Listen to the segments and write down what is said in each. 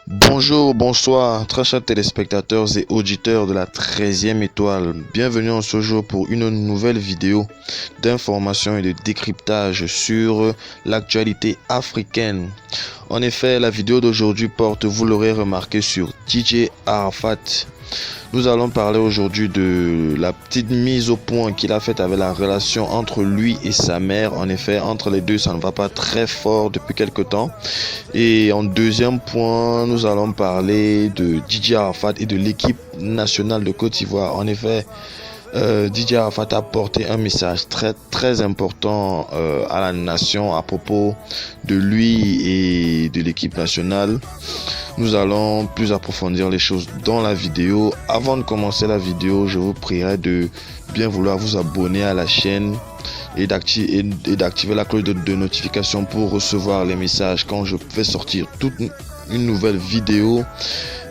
Bonjour, bonsoir, très chers téléspectateurs et auditeurs de la 13e étoile. Bienvenue en ce jour pour une nouvelle vidéo d'information et de décryptage sur l'actualité africaine. En effet, la vidéo d'aujourd'hui porte, vous l'aurez remarqué, sur DJ Arafat. Nous allons parler aujourd'hui de la petite mise au point qu'il a faite avec la relation entre lui et sa mère. En effet, entre les deux, ça ne va pas très fort depuis quelque temps. Et en deuxième point, nous allons parler de DJ Arafat et de l'équipe nationale de Côte d'Ivoire. En effet, DJ Arafat a porté un message très important à la nation à propos de lui et de l'équipe nationale. Nous allons plus approfondir les choses dans la vidéo. Avant de commencer la vidéo, je vous prierai de bien vouloir vous abonner à la chaîne et d'activer la cloche de notification pour recevoir les messages quand je fais sortir toute une nouvelle vidéo.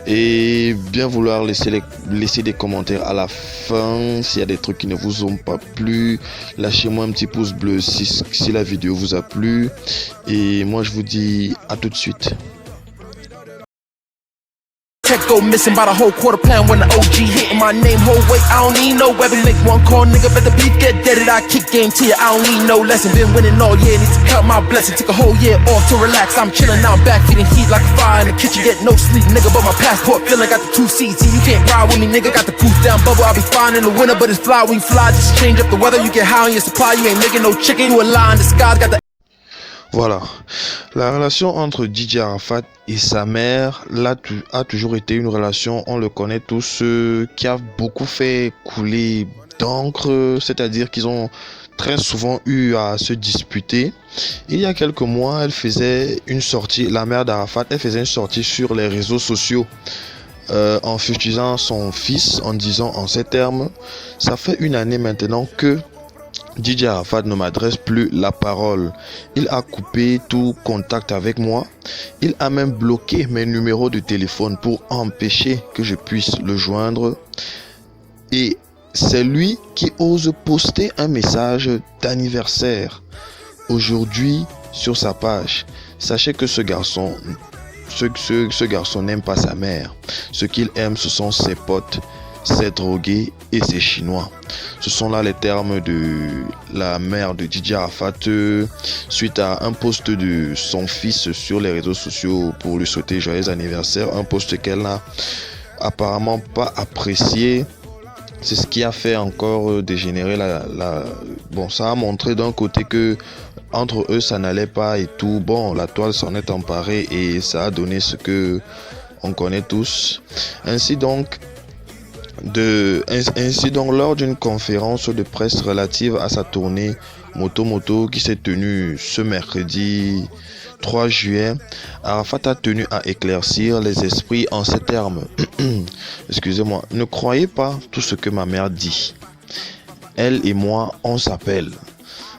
Et bien vouloir laisser des commentaires à la fin s'il y a des trucs qui ne vous ont pas plu. Lâchez-moi un petit pouce bleu si la vidéo vous a plu. Et moi je vous dis à tout de suite. Tech go missing by the whole quarter pound when the OG hitting my name. Whole weight, I don't need no weapon. Make one call, nigga, better beef get deaded. I kick game to you, I don't need no lesson. Been winning all year, need to count my blessing. Took a whole year off to relax. I'm chilling, now I'm back feeding heat like a fire in the kitchen. Get no sleep, nigga, but my passport feeling got the 2 seats. See, you can't ride with me, nigga. Got the goose down bubble. I'll be fine in the winter, but it's fly when you fly. Just change up the weather. You get high on your supply. You ain't making no chicken. You a lie in the sky. Got the Voilà, la relation entre DJ Arafat et sa mère a toujours été une relation, on le connaît tous, qui a beaucoup fait couler d'encre, c'est-à-dire qu'ils ont très souvent eu à se disputer. Il y a quelques mois, elle faisait une sortie, la mère d'Arafat, elle faisait une sortie sur les réseaux sociaux en fustigeant son fils, en disant en ces termes: ça fait une année maintenant que DJ Arafat ne m'adresse plus la parole. Il a coupé tout contact avec moi. Il a même bloqué mes numéros de téléphone pour empêcher que je puisse le joindre. Et c'est lui qui ose poster un message d'anniversaire aujourd'hui sur sa page. Sachez que ce garçon n'aime pas sa mère. Ce qu'il aime, ce sont ses potes, ses drogués et ses chinois. Ce sont là les termes de la mère de DJ Arafat suite à un post de son fils sur les réseaux sociaux pour lui souhaiter joyeux anniversaire. Un post qu'elle n'a apparemment pas apprécié. C'est ce qui a fait encore dégénérer Bon, ça a montré d'un côté que entre eux ça n'allait pas et tout. Bon, la toile s'en est emparée et ça a donné ce que on connaît tous. Ainsi donc, lors d'une conférence de presse relative à sa tournée Moto qui s'est tenue ce mercredi 3 juillet, Arafat a tenu à éclaircir les esprits en ces termes. Excusez-moi, ne croyez pas tout ce que ma mère dit. Elle et moi, on s'appelle.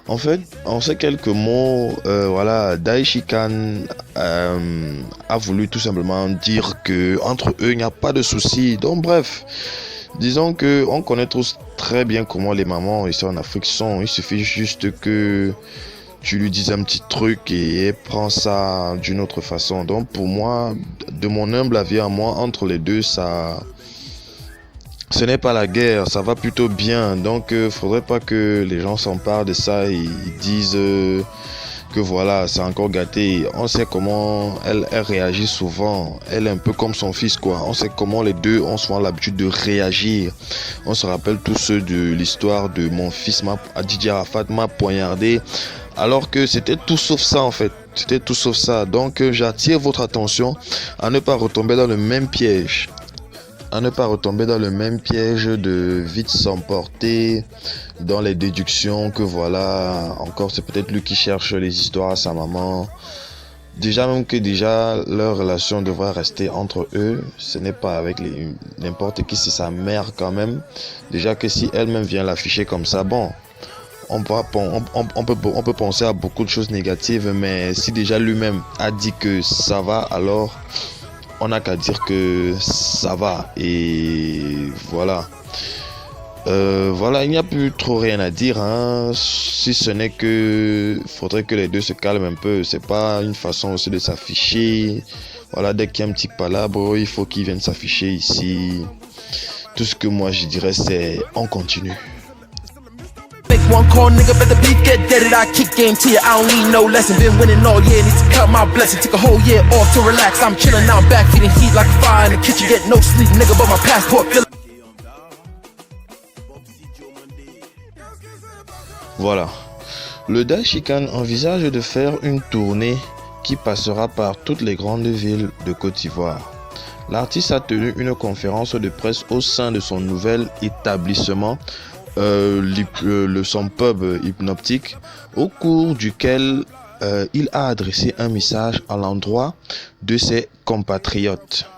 En fait, en ces quelques mots, voilà, Daichi Khan a voulu tout simplement dire que entre eux, il n'y a pas de souci. Donc bref, disons que on connaît tous très bien comment les mamans ici en Afrique sont. Il suffit juste que tu lui dises un petit truc et elle prend ça d'une autre façon. Donc pour moi, de mon humble avis à moi, entre les deux, ce n'est pas la guerre, ça va plutôt bien. Donc faudrait pas que les gens s'emparent de ça et ils disent que voilà, c'est encore gâté. On sait comment elle réagit souvent. Elle est un peu comme son fils, quoi. On sait comment les deux ont souvent l'habitude de réagir. On se rappelle tous de l'histoire de mon fils, DJ Arafat m'a poignardé. Alors que c'était tout sauf ça en fait. C'était tout sauf ça. Donc j'attire votre attention à ne pas retomber dans le même piège. De vite s'emporter dans les déductions que voilà, encore c'est peut-être lui qui cherche les histoires à sa maman. Déjà leur relation devrait rester entre eux. Ce n'est pas avec n'importe qui, c'est sa mère quand même. Déjà que si elle-même vient l'afficher comme ça, bon, on peut penser à beaucoup de choses négatives, mais si déjà lui-même a dit que ça va, alors on n'a qu'à dire que ça va. Et voilà. Voilà, il n'y a plus trop rien à dire, hein. Si ce n'est que faudrait que les deux se calment un peu. C'est pas une façon aussi de s'afficher. Voilà, dès qu'il y a un petit palabre, il faut qu'il vienne s'afficher ici. Tout ce que moi je dirais, c'est on continue. Make one call, nigga, better beef get deaded. I kick game to you, I don't need no lesson. Been winning all year, need to cut my blessing. Took a whole year off to relax. I'm chilling now, I'm back feeding heat like a fire in the kitchen. Get no sleep, nigga, but my passport feel. Voilà. Le Daishikan envisage de faire une tournée qui passera par toutes les grandes villes de Côte d'Ivoire. L'artiste a tenu une conférence de presse au sein de son nouvel établissement, son pub hypnotique, au cours duquel il a adressé un message à l'endroit de ses compatriotes.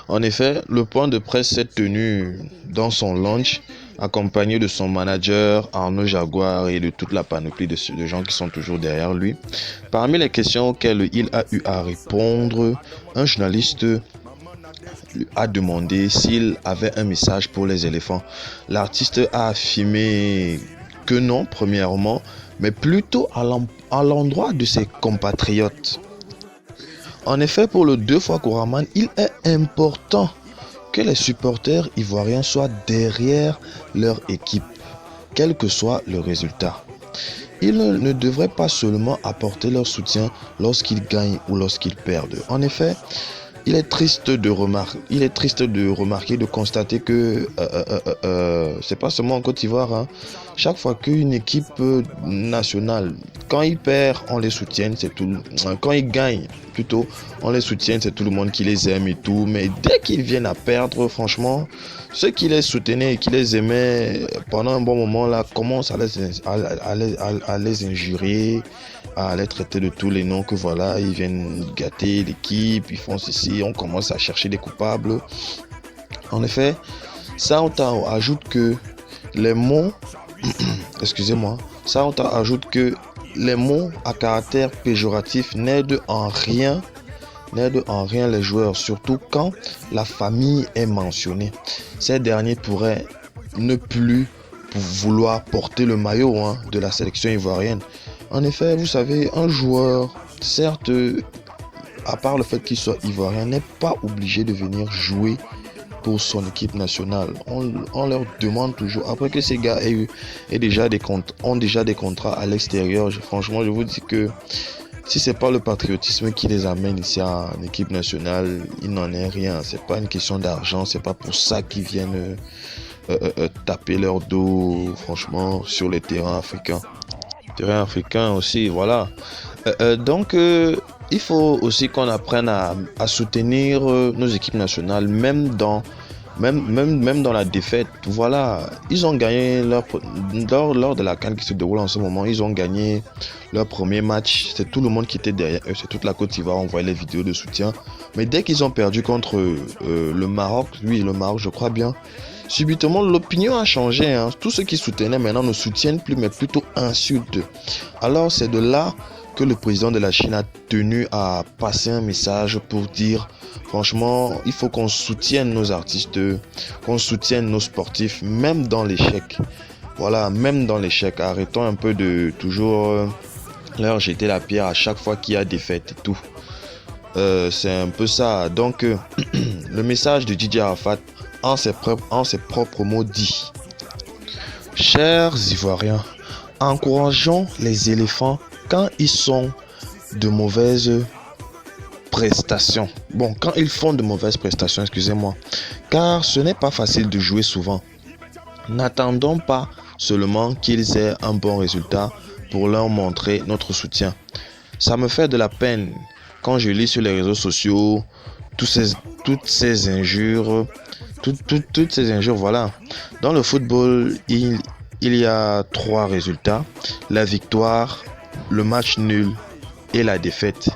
En effet, le point de presse s'est tenu dans son lounge, accompagné de son manager Arnaud Jaguar et de toute la panoplie de gens qui sont toujours derrière lui. Parmi les questions auxquelles il a eu à répondre, un journaliste lui a demandé s'il avait un message pour les éléphants. L'artiste a affirmé que non, premièrement, mais plutôt à l'endroit de ses compatriotes. En effet, pour le 2 fois Koraman, il est important que les supporters ivoiriens soient derrière leur équipe, quel que soit le résultat. Ils ne devraient pas seulement apporter leur soutien lorsqu'ils gagnent ou lorsqu'ils perdent. En effet, il est triste de remarquer, de constater que c'est pas seulement en Côte d'Ivoire, hein. Chaque fois qu'une équipe nationale, quand ils perdent, on les soutient, c'est tout. Quand ils gagnent, plutôt, on les soutient, c'est tout le monde qui les aime et tout. Mais dès qu'ils viennent à perdre, franchement, ceux qui les soutenaient et qui les aimaient pendant un bon moment là commencent à les injurier, à les traiter de tous les noms que voilà, ils viennent gâter l'équipe, ils font ceci, on commence à chercher des coupables. En effet, Saotao ajoute que les mots, Saotao ajoute que les mots à caractère péjoratif n'aident en rien les joueurs, surtout quand la famille est mentionnée. Ces derniers pourraient ne plus vouloir porter le maillot de la sélection ivoirienne. En effet, vous savez, un joueur, certes, à part le fait qu'il soit ivoirien, n'est pas obligé de venir jouer pour son équipe nationale. On leur demande toujours, après que ces gars ont déjà des contrats à l'extérieur, franchement, je vous dis que si c'est pas le patriotisme qui les amène ici en équipe nationale, il n'en est rien. C'est pas une question d'argent, c'est pas pour ça qu'ils viennent taper leur dos, franchement, sur les terrains africains. Terrain africain aussi, voilà. Donc, il faut aussi qu'on apprenne à soutenir nos équipes nationales, même dans la défaite. Voilà, ils ont gagné lors de la CAN qui se déroule en ce moment, ils ont gagné leur premier match. C'est tout le monde qui était derrière eux, c'est toute la Côte d'Ivoire, on voyait les vidéos de soutien. Mais dès qu'ils ont perdu contre le Maroc, je crois bien, subitement l'opinion a changé, hein. Tous ceux qui soutenaient maintenant ne soutiennent plus, mais plutôt insultent. Alors c'est de là que le président de la Chine a tenu à passer un message pour dire franchement, il faut qu'on soutienne nos artistes, qu'on soutienne nos sportifs, même dans l'échec. Voilà, même dans l'échec. Arrêtons un peu de toujours leur jeter la pierre à chaque fois qu'il y a défaite et tout. C'est un peu ça. Donc, le message de Didier Arafat en ses propres mots dit: chers Ivoiriens, encourageons les éléphants quand ils sont de mauvaises prestations. Quand ils font de mauvaises prestations, excusez-moi. Car ce n'est pas facile de jouer souvent. N'attendons pas seulement qu'ils aient un bon résultat pour leur montrer notre soutien. Ça me fait de la peine quand je lis sur les réseaux sociaux toutes ces injures, voilà. Dans le football, il y a 3 résultats: la victoire, le match nul et la défaite.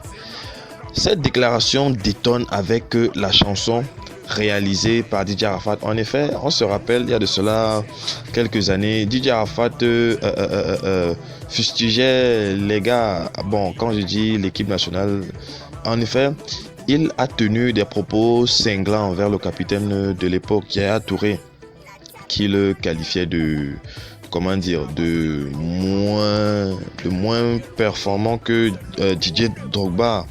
Cette déclaration détonne avec la chanson réalisée par Didier Arafat. En effet, on se rappelle, il y a de cela quelques années, Didier Arafat fustigeait les gars. Quand je dis l'équipe nationale, en effet, il a tenu des propos cinglants envers le capitaine de l'époque, Yaya Touré, qui le qualifiait de comment dire, de moins performant que Didier Drogba.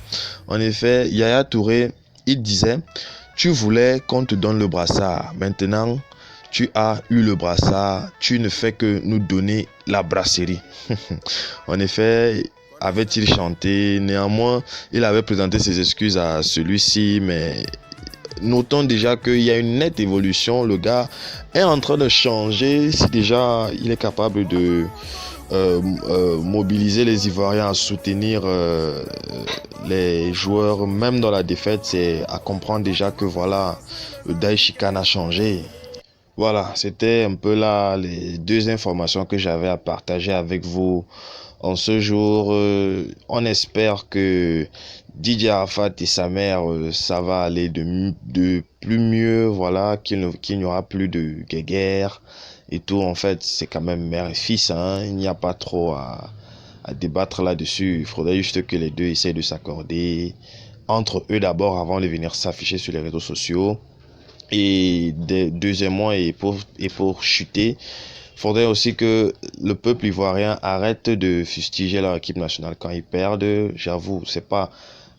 En effet, Yaya Touré, il disait, tu voulais qu'on te donne le brassard. Maintenant, tu as eu le brassard, tu ne fais que nous donner la brasserie. En effet, avait-il chanté? Néanmoins, il avait présenté ses excuses à celui-ci, mais notons déjà qu'il y a une nette évolution. Le gars est en train de changer. Si déjà il est capable de mobiliser les Ivoiriens à soutenir les joueurs, même dans la défaite, c'est à comprendre déjà que voilà, le Daïchikan a changé. Voilà, c'était un peu là les deux informations que j'avais à partager avec vous en ce jour. On espère que Didier Arafat et sa mère, ça va aller de plus mieux, voilà, qu'il n'y aura plus de guerre et tout. En fait, c'est quand même mère et fils, hein. Il n'y a pas trop à débattre là-dessus. Il faudrait juste que les deux essayent de s'accorder entre eux d'abord avant de venir s'afficher sur les réseaux sociaux. Et deuxièmement, et pour chuter, il faudrait aussi que le peuple ivoirien arrête de fustiger leur équipe nationale quand ils perdent. J'avoue, c'est pas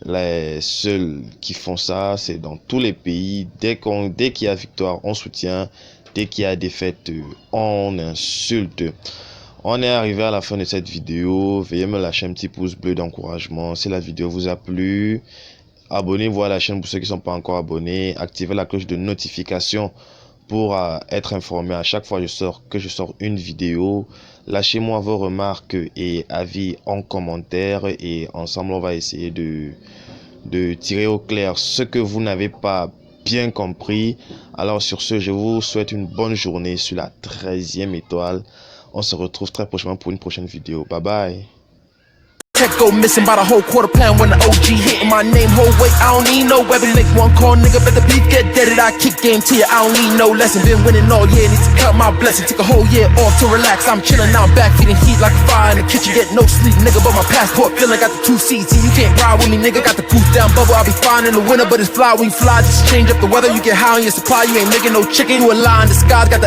les seuls qui font ça, c'est dans tous les pays. Dès qu'il y a victoire, on soutient. Dès qu'il y a défaite, on insulte. On est arrivé à la fin de cette vidéo. Veuillez me lâcher un petit pouce bleu d'encouragement si la vidéo vous a plu. Abonnez-vous à la chaîne pour ceux qui ne sont pas encore abonnés. Activez la cloche de notification pour être informé à chaque fois que je sors une vidéo. Lâchez-moi vos remarques et avis en commentaire et ensemble on va essayer de tirer au clair ce que vous n'avez pas bien compris. Alors sur ce, je vous souhaite une bonne journée sur la 13e étoile. On se retrouve très prochainement pour une prochaine vidéo. Bye bye. Check go missing by the whole quarter pound when the OG hitting my name. Whole weight, I don't need no weapon. Make one call, nigga, bet the beef get deaded. I kick game to you, I don't need no lesson. Been winning all year, need to cut my blessing. Took a whole year off to relax. I'm chilling now, I'm back feeding heat like a fire in the kitchen. Get no sleep, nigga, but my passport feeling got the 2 seats. See, you can't ride with me, nigga. Got the goose down bubble. I'll be fine in the winter, but it's fly when you fly. Just change up the weather, you get high on your supply. You ain't making no chicken, you a lie in disguise. Got the